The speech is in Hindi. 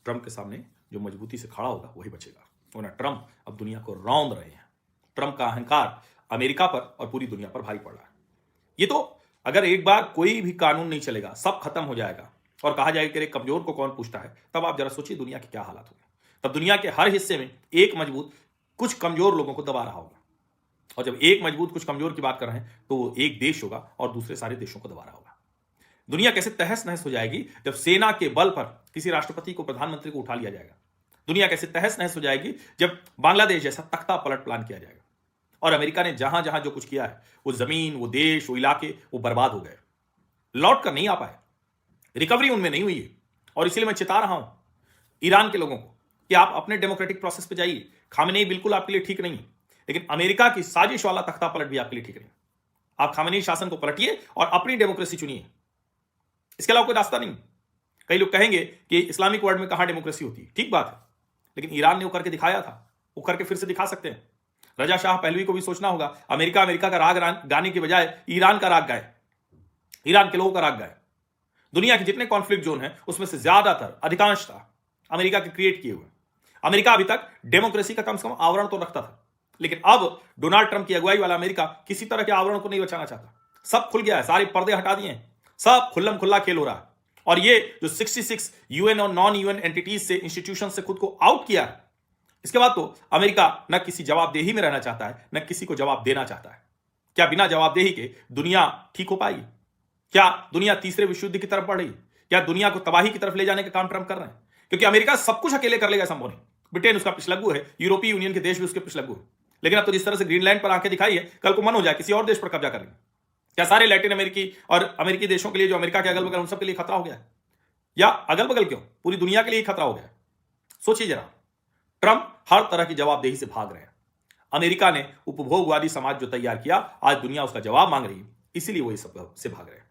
ट्रंप के सामने जो मजबूती से खड़ा होगा वही बचेगा, वरना ट्रंप अब दुनिया को रौंद रहे हैं। ट्रंप का अहंकार अमेरिका पर और पूरी दुनिया पर भारी पड़ रहा है। ये तो अगर एक बार कोई भी कानून नहीं चलेगा, सब खत्म हो जाएगा और कहा जाएगा कि कमजोर को कौन पूछता है, तब आप जरा सोचिए दुनिया के क्या हालात होंगे। तब दुनिया के हर हिस्से में एक मजबूत कुछ कमजोर लोगों को दबा रहा होगा, और जब एक मजबूत कुछ कमजोर की बात कर रहे हैं तो वो एक देश होगा और दूसरे सारे देशों को दबा रहा होगा। दुनिया कैसे तहस नहस हो जाएगी जब सेना के बल पर किसी राष्ट्रपति को, प्रधानमंत्री को उठा लिया जाएगा। दुनिया कैसे तहस नहस हो जाएगी जब बांग्लादेश जैसा तख्ता पलट प्लान किया जाएगा और अमेरिका ने जहां जहां जो कुछ किया है, वो जमीन, वो देश, वो इलाके, वो बर्बाद हो गए, लौट कर नहीं आ पाए, रिकवरी उनमें नहीं हुई है। और इसलिए मैं चिता रहा हूं ईरान के लोगों को कि आप अपने डेमोक्रेटिक प्रोसेस पे जाइए। खामेनेई बिल्कुल आपके लिए ठीक नहीं है, लेकिन अमेरिका की साजिश वाला तख्ता पलट भी आपके लिए ठीक नहीं। आप खामेनेई शासन को पलटिए और अपनी डेमोक्रेसी चुनिए, इसके अलावा कोई रास्ता नहीं। कई लोग कहेंगे कि इस्लामिक वर्ल्ड में कहां डेमोक्रेसी होती है, ठीक बात है, लेकिन ईरान ने वो करके दिखाया था, वो करके फिर से दिखा सकते हैं। रजा शाह पहलवी को भी सोचना होगा, अमेरिका अमेरिका का राग गाने के बजाय ईरान का राग गाए, ईरान के लोगों का राग गाए। दुनिया के जितने कॉन्फ्लिक्ट जोन हैं उसमें से ज्यादातर, अधिकांशता अमेरिका के क्रिएट किए हुए। अमेरिका अभी तक डेमोक्रेसी का कम से कम आवरण तो रखता था, लेकिन अब डोनाल्ड ट्रंप की अगुवाई वाला अमेरिका किसी तरह के आवरण को नहीं बचाना चाहता। सब खुल गया है, सारे पर्दे हटा दिए हैं, सब खुल्लम खुल्ला खेल हो रहा है। और ये जो 66 यूएन और नॉन यूएन एंटिटीज से, इंस्टीट्यूशन से खुद को आउट किया है, इसके बाद तो अमेरिका न किसी जवाबदेही में रहना चाहता है, न किसी को जवाब देना चाहता है। क्या बिना जवाबदेही के दुनिया ठीक हो पाएगी? क्या दुनिया तीसरे विश्व युद्ध की तरफ बढ़ रही? क्या दुनिया को तबाही की तरफ ले जाने का काम ट्रंप कर रहे हैं? क्योंकि अमेरिका सब कुछ अकेले कर लेगा संभव नहीं। ब्रिटेन उसका पिछलग्गू है, यूरोपीय यूनियन के देश भी उसके पिछलग्गू है, लेकिन अब तो जिस तरह से ग्रीनलैंड पर आंखें दिखाई है, कल को मन हो जाए किसी और देश पर कब्जा कर लेंगे। क्या सारे लैटिन अमेरिकी और अमेरिकी देशों के लिए, जो अमेरिका के अगल बगल, उन सब के लिए खतरा हो गया है? या अगल बगल क्यों, पूरी दुनिया के लिए खतरा हो गया है? सोचिए जरा, ट्रंप हर तरह की जवाबदेही से भाग रहे हैं। अमेरिका ने उपभोगवादी समाज जो तैयार किया, आज दुनिया उसका जवाब मांग रही है, इसीलिए वो इस सब से भाग रहे हैं।